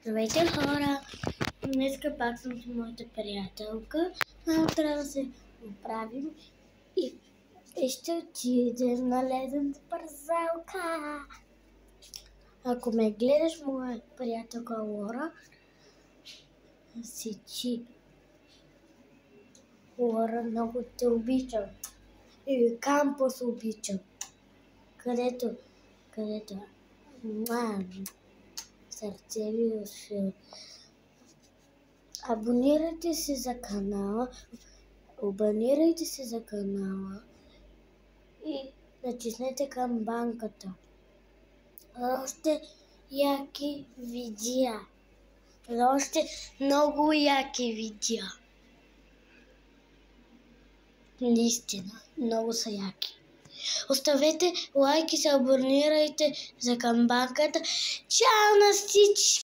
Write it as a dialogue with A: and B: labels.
A: Здравейте, хора! Днеска пак съм с моята приятелка. Трябва да се оправим и ще отидем на ледената парзалка. Ако ме гледаш, моя приятелка Лора, сечи. Лора, много те обичам. И кампус обичам. Където сърце ви усил. Абонирайте се за канала и натиснете камбанката. Още яки видеа. Още много яки видеа. Наистина, много са яки. Оставете лайк и се абонирайте за камбанката. Чао на всички!